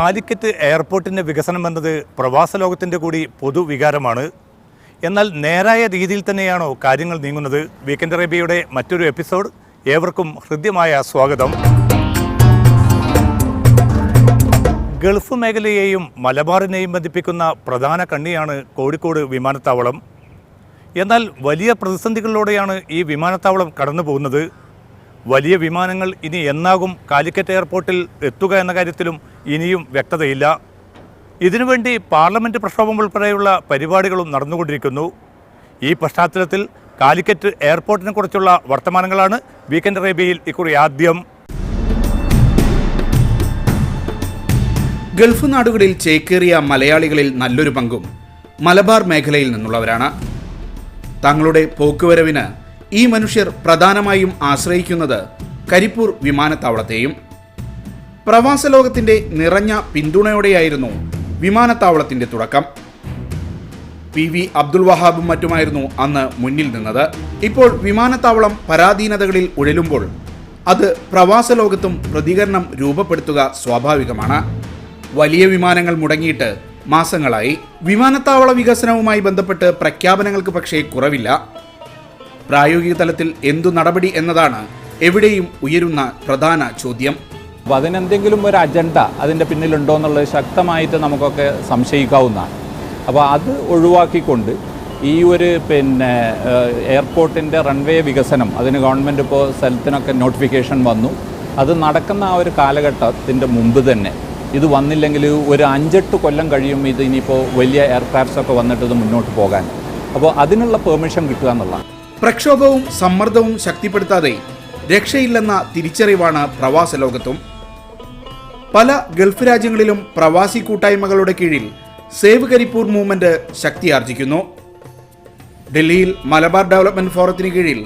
കാലിക്കറ്റ് എയർപോർട്ടിൻ്റെ വികസനം എന്നത് പ്രവാസ ലോകത്തിൻ്റെ കൂടി പൊതുവികാരമാണ്. എന്നാൽ നേരായ രീതിയിൽ തന്നെയാണോ കാര്യങ്ങൾ നീങ്ങുന്നത്? വീക്കെൻഡ് അറേബ്യയുടെ മറ്റൊരു എപ്പിസോഡ് ഏവർക്കും ഹൃദ്യമായ സ്വാഗതം. ഗൾഫ് മേഖലയെയും മലബാറിനെയും ബന്ധിപ്പിക്കുന്ന പ്രധാന കണ്ണിയാണ് കോഴിക്കോട് വിമാനത്താവളം. എന്നാൽ വലിയ പ്രതിസന്ധികളിലൂടെയാണ് ഈ വിമാനത്താവളം കടന്നു പോകുന്നത്. വലിയ വിമാനങ്ങൾ ഇനി എന്നാകും കാലിക്കറ്റ് എയർപോർട്ടിൽ എത്തുക എന്ന കാര്യത്തിലും ഇനിയും വ്യക്തതയില്ല. ഇതിനുവേണ്ടി പാർലമെൻറ്റ് പ്രക്ഷോഭം ഉൾപ്പെടെയുള്ള പരിപാടികളും നടന്നുകൊണ്ടിരിക്കുന്നു. ഈ പശ്ചാത്തലത്തിൽ കാലിക്കറ്റ് എയർപോർട്ടിനെ കുറിച്ചുള്ള വർത്തമാനങ്ങളാണ് വീക്കെൻഡ് അറേബ്യയിൽ ഇക്കുറി ആദ്യം. ഗൾഫ് നാടുകളിൽ ചേക്കേറിയ മലയാളികളിൽ നല്ലൊരു പങ്കും മലബാർ മേഖലയിൽ നിന്നുള്ളവരാണ്. തങ്ങളുടെ പോക്കുവരവിന് ഈ മനുഷ്യർ പ്രധാനമായും ആശ്രയിക്കുന്നത് കരിപ്പൂർ വിമാനത്താവളത്തെയും. പ്രവാസ ലോകത്തിന്റെ നിറഞ്ഞ പിന്തുണയോടെയായിരുന്നു വിമാനത്താവളത്തിന്റെ തുടക്കം. PV അബ്ദുൽ വഹാബും മറ്റുമായിരുന്നു അന്ന് മുന്നിൽ നിന്നത്. ഇപ്പോൾ വിമാനത്താവളം പരാധീനതകളിൽ ഉഴലുമ്പോൾ അത് പ്രവാസ ലോകത്തും പ്രതികരണം രൂപപ്പെടുത്തുക സ്വാഭാവികമാണ്. വലിയ വിമാനങ്ങൾ മുടങ്ങിയിട്ട് മാസങ്ങളായി. വിമാനത്താവള വികസനവുമായി ബന്ധപ്പെട്ട് പ്രഖ്യാപനങ്ങൾക്ക് പക്ഷേ കുറവില്ല. പ്രായോഗിക തലത്തിൽ എന്തു നടപടി എന്നതാണ് എവിടെയും ഉയരുന്ന പ്രധാന ചോദ്യം. അപ്പോൾ അതിനെന്തെങ്കിലും ഒരു അജണ്ട അതിൻ്റെ പിന്നിലുണ്ടോ എന്നുള്ളത് ശക്തമായിട്ട് നമുക്കൊക്കെ സംശയിക്കാവുന്നതാണ്. അപ്പോൾ അത് ഒഴിവാക്കിക്കൊണ്ട് ഈ ഒരു എയർപോർട്ടിൻ്റെ റൺവേ വികസനം അതിന് ഗവൺമെൻറ് ഇപ്പോൾ സ്ഥലത്തിനൊക്കെ നോട്ടിഫിക്കേഷൻ വന്നു. അത് നടക്കുന്ന ആ ഒരു കാലഘട്ടത്തിൻ്റെ മുമ്പ് തന്നെ ഇത് വന്നില്ലെങ്കിൽ ഒരു 5-8 കൊല്ലം കഴിയും ഇത് ഇനിയിപ്പോൾ വലിയ എയർക്രാഫ്റ്റ്സൊക്കെ വന്നിട്ട് ഇത് മുന്നോട്ട് പോകാൻ. അപ്പോൾ അതിനുള്ള പെർമിഷൻ കിട്ടുക എന്നുള്ളതാണ്. പ്രക്ഷോഭവും സമ്മർദ്ദവും ശക്തിപ്പെടുത്താതെ രക്ഷയില്ലെന്ന തിരിച്ചറിവാണ് പ്രവാസ ലോകത്തും. പല ഗൾഫ് രാജ്യങ്ങളിലും പ്രവാസി കൂട്ടായ്മകളുടെ കീഴിൽ സേവ് കരിപ്പൂർ മൂവ്മെന്റ് ശക്തിയാർജിക്കുന്നു. ഡൽഹിയിൽ മലബാർ ഡെവലപ്മെന്റ് ഫോറത്തിന് കീഴിൽ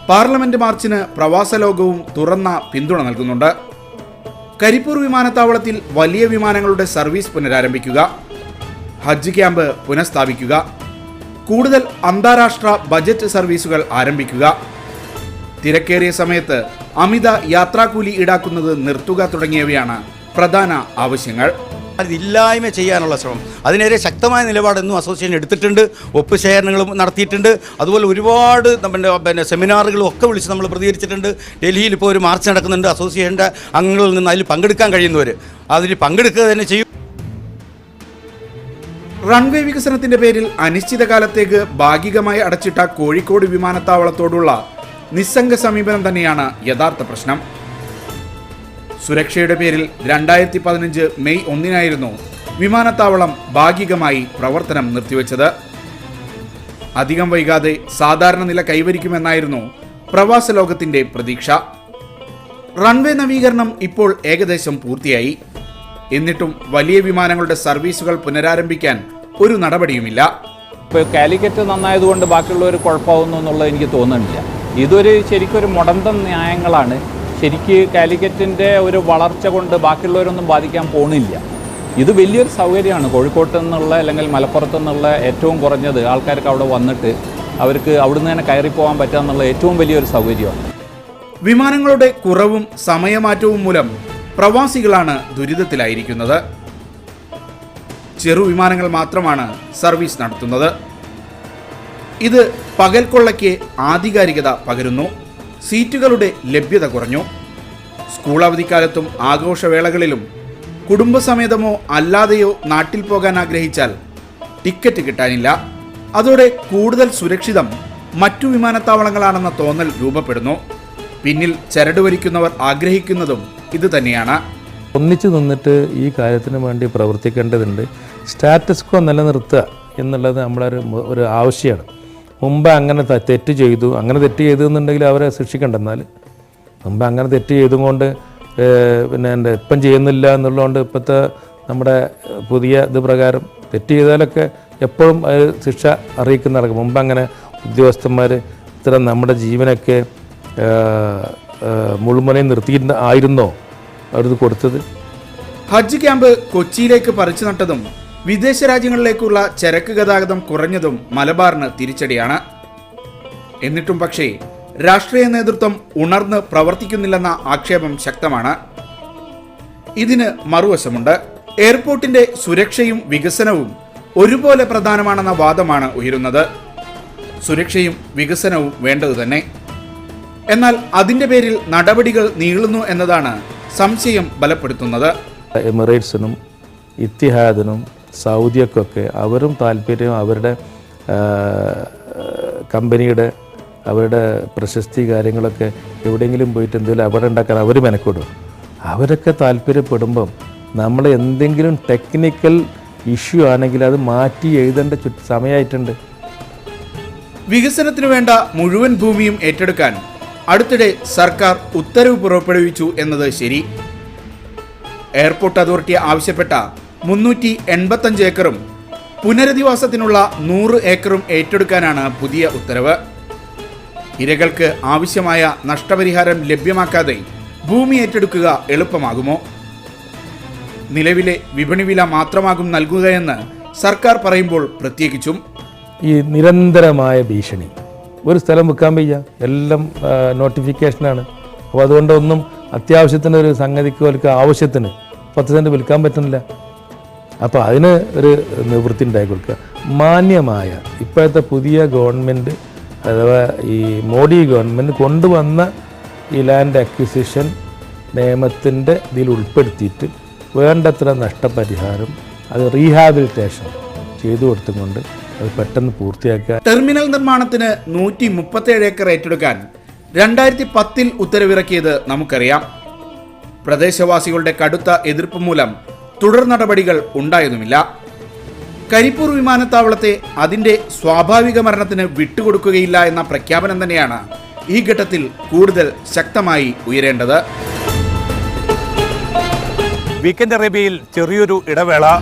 പാർലമെന്റ് മാർച്ചിന് പ്രവാസ ലോകവും തുറന്ന പിന്തുണ നൽകുന്നുണ്ട്. കരിപ്പൂർ വിമാനത്താവളത്തിൽ വലിയ വിമാനങ്ങളുടെ സർവീസ് പുനരാരംഭിക്കുക, ഹജ്ജ് ക്യാമ്പ് പുനഃസ്ഥാപിക്കുക, കൂടുതൽ അന്താരാഷ്ട്ര ബജറ്റ് സർവീസുകൾ ആരംഭിക്കുക, തിരക്കേറിയ സമയത്ത് അമിത യാത്രാക്കൂലി ഈടാക്കുന്നത് നിർത്തുക തുടങ്ങിയവയാണ് പ്രധാന ആവശ്യങ്ങൾ. അതില്ലായ്മ ചെയ്യാനുള്ള ശ്രമം, അതിനെതിരെ ശക്തമായ നിലപാടെന്നും അസോസിയേഷൻ എടുത്തിട്ടുണ്ട്. ഒപ്പുശേഖരണങ്ങളും നടത്തിയിട്ടുണ്ട്. അതുപോലെ ഒരുപാട് സെമിനാറുകളും ഒക്കെ വിളിച്ച് നമ്മൾ പ്രതികരിച്ചിട്ടുണ്ട്. ഡൽഹിയിൽ ഇപ്പോൾ ഒരു മാർച്ച് നടക്കുന്നുണ്ട്. അസോസിയേഷൻ്റെ അംഗങ്ങളിൽ നിന്ന് അതിൽ പങ്കെടുക്കാൻ കഴിയുന്നവർ അതിൽ പങ്കെടുക്കുക തന്നെ ചെയ്യും. റൺവേ വികസനത്തിന്റെ പേരിൽ അനിശ്ചിതകാലത്തേക്ക് ഭാഗികമായി അടച്ചിട്ട കോഴിക്കോട് വിമാനത്താവളത്തോടുള്ള നിസ്സംഗ സമീപനം തന്നെയാണ് യഥാർത്ഥ പ്രശ്നം. സുരക്ഷയുടെ പേരിൽ 2015 മെയ് 1 വിമാനത്താവളം ഭാഗികമായി പ്രവർത്തനം നിർത്തിവെച്ചത്. അധികം വൈകാതെ സാധാരണ നില കൈവരിക്കുമെന്നായിരുന്നു പ്രവാസ ലോകത്തിന്റെ പ്രതീക്ഷ. റൺവേ നവീകരണം ഇപ്പോൾ ഏകദേശം പൂർത്തിയായി. എന്നിട്ടും വലിയ വിമാനങ്ങളുടെ സർവീസുകൾ പുനരാരംഭിക്കാൻ ഒരു നടപടിയുമില്ല. ഇപ്പോൾ കാലിക്കറ്റ് നന്നായതുകൊണ്ട് ബാക്കിയുള്ളവർ കുഴപ്പമാവുന്നു എന്നുള്ളത് എനിക്ക് തോന്നുന്നില്ല. ഇതൊരു ശരിക്കൊരു മുടന്തം ന്യായങ്ങളാണ്. ശരിക്ക് കാലിക്കറ്റിൻ്റെ ഒരു വളർച്ച കൊണ്ട് ബാക്കിയുള്ളവരൊന്നും ബാധിക്കാൻ പോകുന്നില്ല. ഇത് വലിയൊരു സൗകര്യമാണ്. കോഴിക്കോട്ട് നിന്നുള്ള അല്ലെങ്കിൽ മലപ്പുറത്തു നിന്നുള്ള ഏറ്റവും കുറഞ്ഞത് ആൾക്കാർക്ക് അവിടെ വന്നിട്ട് അവർക്ക് അവിടുന്ന് തന്നെ കയറിപ്പോകാൻ പറ്റുക എന്നുള്ള ഏറ്റവും വലിയൊരു സൗകര്യമാണ്. വിമാനങ്ങളുടെ കുറവും സമയമാറ്റവും മൂലം പ്രവാസികളാണ് ദുരിതത്തിലായിരിക്കുന്നത്. ചെറുവിമാനങ്ങൾ മാത്രമാണ് സർവീസ് നടത്തുന്നത്. ഇത് പകൽക്കൊള്ളയ്ക്ക് ആധികാരികത പകരുന്നു. സീറ്റുകളുടെ ലഭ്യത കുറഞ്ഞു. സ്കൂൾ അവധിക്കാലത്തും ആഘോഷവേളകളിലും കുടുംബസമേതമോ അല്ലാതെയോ നാട്ടിൽ പോകാൻ ആഗ്രഹിച്ചാൽ ടിക്കറ്റ് കിട്ടാനില്ല. അതോടെ കൂടുതൽ സുരക്ഷിതം മറ്റു വിമാനത്താവളങ്ങളാണെന്ന തോന്നൽ രൂപപ്പെടുന്നു. പിന്നിൽ ചരടുവലിക്കുന്നവർ ആഗ്രഹിക്കുന്നതും ഇത് തന്നെയാണ്. ഒന്നിച്ചു നിന്നിട്ട് ഈ കാര്യത്തിന് വേണ്ടി പ്രവർത്തിക്കേണ്ടതുണ്ട്. സ്റ്റാറ്റസ് കോ നിലനിർത്തുക എന്നുള്ളത് ഒരു ആവശ്യമാണ്. മുമ്പ് അങ്ങനെ തെറ്റ് ചെയ്തു എന്നുണ്ടെങ്കിൽ അവരെ ശിക്ഷിക്കണ്ടെന്നാൽ മുമ്പ് അങ്ങനെ തെറ്റ് ചെയ്തുകൊണ്ട് ഇപ്പം ചെയ്യുന്നില്ല എന്നുള്ളതുകൊണ്ട് ഇപ്പോഴത്തെ നമ്മുടെ പുതിയ ഇത് പ്രകാരം തെറ്റ് ചെയ്താലൊക്കെ എപ്പോഴും ശിക്ഷ അറിയിക്കുന്ന നടക്കും. മുമ്പ് അങ്ങനെ ഉദ്യോഗസ്ഥന്മാർ ഇത്തരം നമ്മുടെ ജീവനൊക്കെ മുഴുവനെ നിർത്തിയിട്ട് ആയിരുന്നോ അവരിത് കൊടുത്തത്? ഹജ്ജ് ക്യാമ്പ് കൊച്ചിയിലേക്ക് പറിച്ചു നട്ടതും വിദേശ രാജ്യങ്ങളിലേക്കുള്ള ചരക്ക് ഗതാഗതം കുറഞ്ഞതും മലബാറിന് തിരിച്ചടിയാണ്. എന്നിട്ടും പക്ഷേ രാഷ്ട്രീയ നേതൃത്വം ഉണർന്ന് പ്രവർത്തിക്കുന്നില്ലെന്ന ആക്ഷേപം ശക്തമാണ്. ഇതിന് മറുവശമുണ്ട്. എയർപോർട്ടിന്റെ സുരക്ഷയും വികസനവും ഒരുപോലെ പ്രധാനമാണെന്ന വാദമാണ് ഉയരുന്നത്. സുരക്ഷയും വികസനവും വേണ്ടത് തന്നെ. എന്നാൽ അതിന്റെ പേരിൽ നടപടികൾ നീളുന്നു എന്നതാണ് സംശയം ബലപ്പെടുത്തുന്നത്. എമിറേറ്റ്സിനും ഇത്തിഹാദിനും സൗദിയൊക്കെ അവരും താല്പര്യം അവരുടെ കമ്പനിയുടെ അവരുടെ പ്രശസ്തി കാര്യങ്ങളൊക്കെ എവിടെയെങ്കിലും പോയിട്ട് എന്തെങ്കിലും അവിടെ ഉണ്ടാക്കാൻ അവർ മെനക്കെടും. അവരൊക്കെ താല്പര്യപ്പെടുമ്പം നമ്മൾ എന്തെങ്കിലും ടെക്നിക്കൽ ഇഷ്യൂ ആണെങ്കിൽ അത് മാറ്റി എഴുതേണ്ട സമയമായിട്ടുണ്ട്. വികസനത്തിനു വേണ്ട മുഴുവൻ ഭൂമിയും ഏറ്റെടുക്കാൻ അടുത്തിടെ സർക്കാർ ഉത്തരവ് പുറപ്പെടുവിച്ചു എന്നത് ശരി. എയർപോർട്ട് അതോറിറ്റി ആവശ്യപ്പെട്ട 385 ഏക്കറും പുനരധിവാസത്തിനുള്ള 100 ഏക്കറും ഏറ്റെടുക്കാനാണ് പുതിയ ഉത്തരവ്. ഇരകൾക്ക് ആവശ്യമായ നഷ്ടപരിഹാരം ലഭ്യമാക്കാതെ ഭൂമി ഏറ്റെടുക്കുക എളുപ്പമാകുമോ? നിലവിലെ വിപണി വില മാത്രമാകും നൽകുകയെന്ന് സർക്കാർ പറയുമ്പോൾ പ്രത്യേകിച്ചും ഈ നിരന്തരമായ ഭീഷണി, ഒരു സ്ഥലം വിൽക്കാൻ വയ്യ, എല്ലാം നോട്ടിഫിക്കേഷനാണ്. അപ്പോൾ അതുകൊണ്ടൊന്നും അത്യാവശ്യത്തിന് ഒരു സംഗതിക്ക് അവർക്ക് ആവശ്യത്തിന് 10 സെൻറ്റ് വിൽക്കാൻ പറ്റുന്നില്ല. അപ്പോൾ അതിന് ഒരു നിവൃത്തി ഉണ്ടാക്കി കൊടുക്കുക. മാന്യമായ ഇപ്പോഴത്തെ പുതിയ ഗവൺമെൻറ് അഥവാ ഈ മോഡി ഗവൺമെൻറ് കൊണ്ടുവന്ന ഈ ലാൻഡ് അക്വിസിഷൻ നിയമത്തിൻ്റെ ഇതിൽ ഉൾപ്പെടുത്തിയിട്ട് വേണ്ടത്ര നഷ്ടപരിഹാരം അത് റീഹാബിലിറ്റേഷൻ ചെയ്തു കൊടുത്തുകൊണ്ട് അത് പെട്ടെന്ന് പൂർത്തിയാക്കുക. ടെർമിനൽ നിർമ്മാണത്തിന് 137 ഏക്കർ ഏറ്റെടുക്കാൻ 2010 ഉത്തരവിറക്കിയത് നമുക്കറിയാം. പ്രദേശവാസികളുടെ കടുത്ത എതിർപ്പ് മൂലം തുടർ നടപടികൾ ഉണ്ടായതുമില്ല. കരിപ്പൂർ വിമാനത്താവളത്തെ അതിന്റെ സ്വാഭാവിക മരണത്തിന് വിട്ടുകൊടുക്കുകയില്ല എന്ന പ്രഖ്യാപനം തന്നെയാണ് ഈ ഘട്ടത്തിൽ കൂടുതൽ ശക്തമായി ഉയരേണ്ടത്. വീക്കെൻഡ് അറേബ്യയിൽ ചെറിയൊരു ഇടവേള.